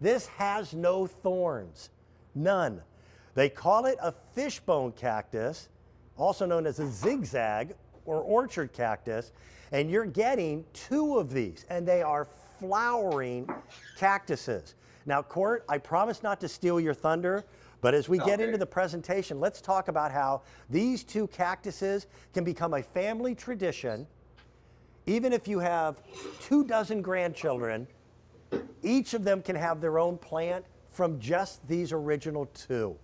This has no thorns, none. They call it a fishbone cactus, also known as a zigzag or orchard cactus, and you're getting 2 of these, and they are flowering cactuses. Now, Court, I promise not to steal your thunder, but as we get into the presentation, let's talk about how these 2 cactuses can become a family tradition. Even if you have 24 grandchildren, each of them can have their own plant from just these original 2.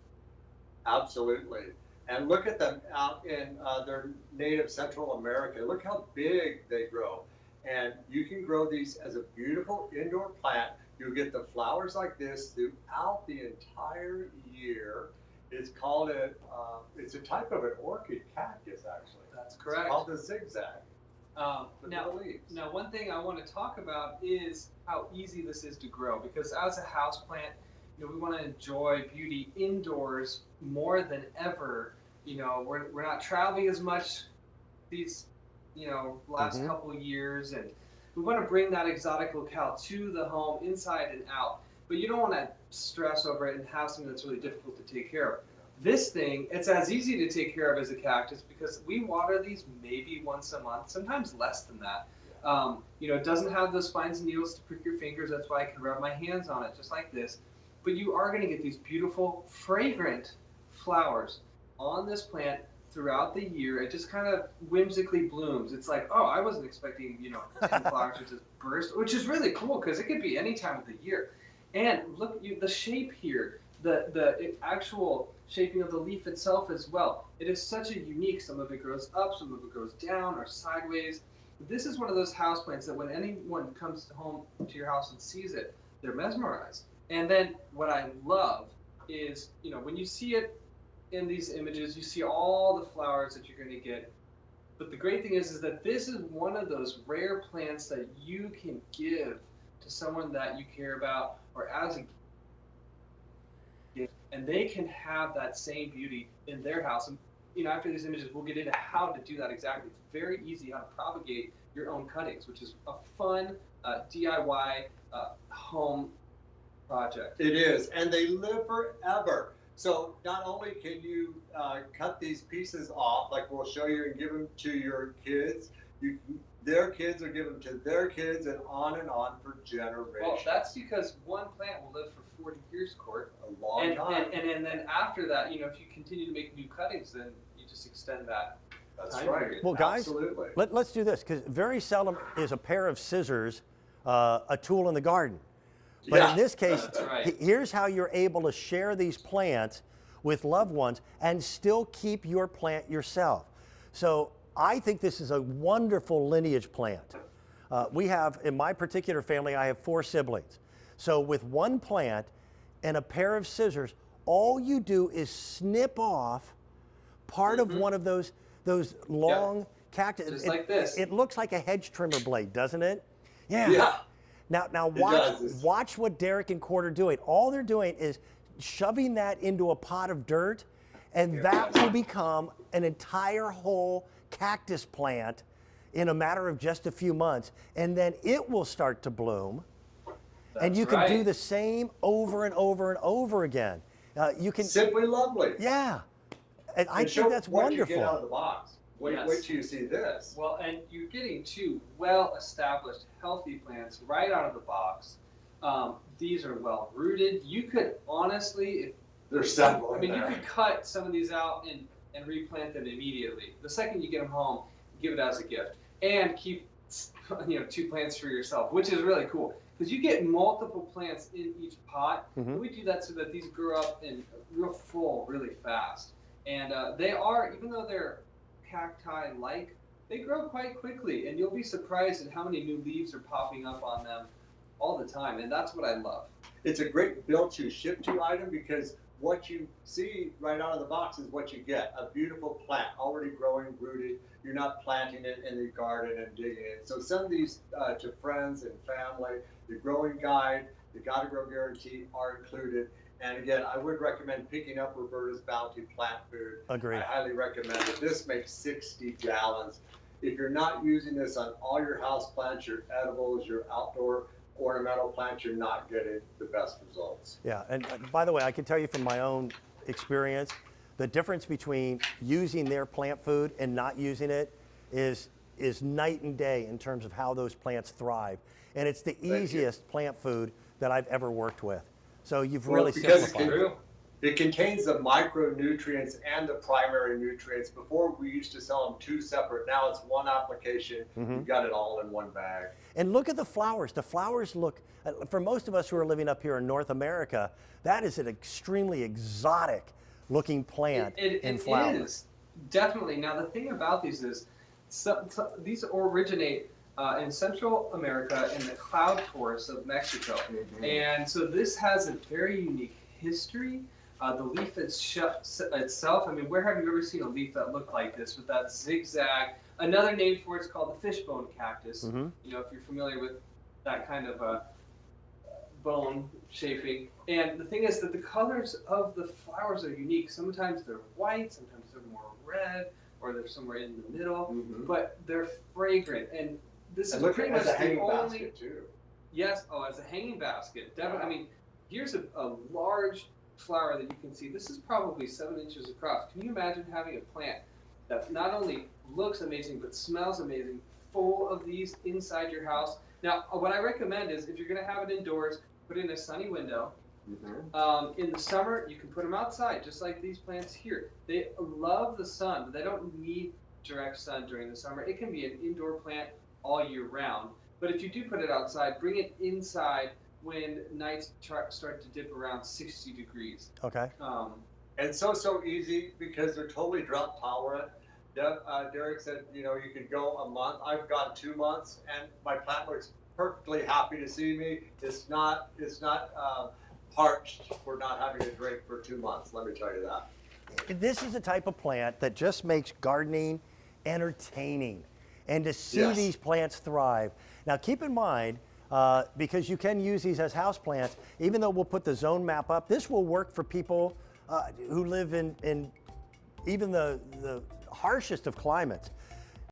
Absolutely. And look at them out in their native Central America. Look how big they grow. And you can grow these as a beautiful indoor plant. You'll get the flowers like this throughout the entire year. It's called it's a type of an orchid cactus, actually. That's correct. It's called the zigzag. Now, one thing I want to talk about is how easy this is to grow, because as a house plant, we want to enjoy beauty indoors more than ever. We're not traveling as much these, last couple of years, and we want to bring that exotic locale to the home, inside and out. But you don't want to stress over it and have something that's really difficult to take care of. This thing, it's as easy to take care of as a cactus because we water these maybe once a month, sometimes less than that. It doesn't have those spines and needles to prick your fingers. That's why I can rub my hands on it just like this. But you are going to get these beautiful, fragrant flowers on this plant throughout the year. It just kind of whimsically blooms. It's like, oh, I wasn't expecting, 10 flowers to just burst, which is really cool because it could be any time of the year. And look, the shape here, the actual shaping of the leaf itself as well. It is such a unique, some of it grows up, some of it grows down or sideways. This is one of those houseplants that when anyone comes home to your house and sees it, they're mesmerized. And then what I love is, when you see it in these images, you see all the flowers that you're going to get. But the great thing is that this is one of those rare plants that you can give to someone that you care about or as a gift, and they can have that same beauty in their house. And after these images, we'll get into how to do that exactly. It's very easy how to propagate your own cuttings, which is a fun DIY home project. It is, and they live forever. So not only can you cut these pieces off, like we'll show you, and give them to your kids, their kids will give them to their kids, and on for generations. Well, that's because one plant will live for 40 years, Court. A long time. And then after that, if you continue to make new cuttings, then you just extend that. That's right. Well, guys, absolutely. Let's do this, because very seldom is a pair of scissors a tool in the garden. But in this case, here's how you're able to share these plants with loved ones and still keep your plant yourself. So I think this is a wonderful lineage plant. We have, in my particular family, I have 4 siblings. So with one plant and a pair of scissors, all you do is snip off part of one of those long cactus. Just like this. It looks like a hedge trimmer blade, doesn't it? Yeah. Now watch what Derek and Court are doing. All they're doing is shoving that into a pot of dirt, and that will become an entire whole cactus plant in a matter of just a few months, and then it will start to bloom. And you can do the same over and over and over again. You can simply lovely. Yeah, and I think that's wonderful. What you get out of the box. Wait till you see this. Well, and you're getting 2 well-established, healthy plants right out of the box. These are well-rooted. You could honestly, they're several. you could cut some of these out and replant them immediately. The second you get them home, give it as a gift, and keep 2 plants for yourself, which is really cool because you get multiple plants in each pot. Mm-hmm. We do that so that these grow up in real full, really fast, and they are, even though they're cacti-like, they grow quite quickly, and you'll be surprised at how many new leaves are popping up on them all the time, and that's what I love. It's a great build to ship to item because what you see right out of the box is what you get, a beautiful plant already growing, rooted. You're not planting it in the garden and digging it. So send these to friends and family. The growing guide, the Gotta Grow guarantee are included. And again, I would recommend picking up Roberta's Bounty Plant Food. Agreed. I highly recommend it. This makes 60 gallons. If you're not using this on all your house plants, your edibles, your outdoor ornamental plants, you're not getting the best results. Yeah, and by the way, I can tell you from my own experience, the difference between using their plant food and not using it is night and day in terms of how those plants thrive. And it's the easiest plant food that I've ever worked with. So you've really simplified it. It contains the micronutrients and the primary nutrients. Before we used to sell them two separate. Now it's one application. You've got it all in one bag. And look at the flowers. The flowers look, for most of us who are living up here in North America, that is an extremely exotic looking plant in flowers. It is, definitely. Now the thing about these is, these originate in Central America in the cloud forests of Mexico. And so this has a very unique history. The leaf itself, I mean, where have you ever seen a leaf that looked like this with that zigzag? Another name for it's called the fishbone cactus. You know, if you're familiar with that kind of bone shaping. And the thing is that the colors of the flowers are unique. Sometimes they're white, sometimes they're more red, or they're somewhere in the middle, but they're fragrant. And this is pretty much the only. Basket too. Yes, as a hanging basket. Definitely. I mean, here's a large flower that you can see. This is probably 7 inches across. Can you imagine having a plant that not only looks amazing but smells amazing, full of these inside your house? Now, what I recommend is if you're going to have it indoors, put it in a sunny window. In the summer, you can put them outside, just like these plants here. They love the sun, but they don't need direct sun during the summer. It can be an indoor plant all year round. But if you do put it outside, bring it inside when nights start to dip around 60 degrees. Okay. And so easy because they're totally drought tolerant. Derek said, you know, you could go a month. I've gone 2 months, and my plant looks perfectly happy to see me. It's not parched for not having a drink for 2 months. Let me tell you that. This is a type of plant that just makes gardening entertaining, and to see these plants thrive. Now, keep in mind, because you can use these as house plants, even though we'll put the zone map up, this will work for people who live in even the harshest of climates.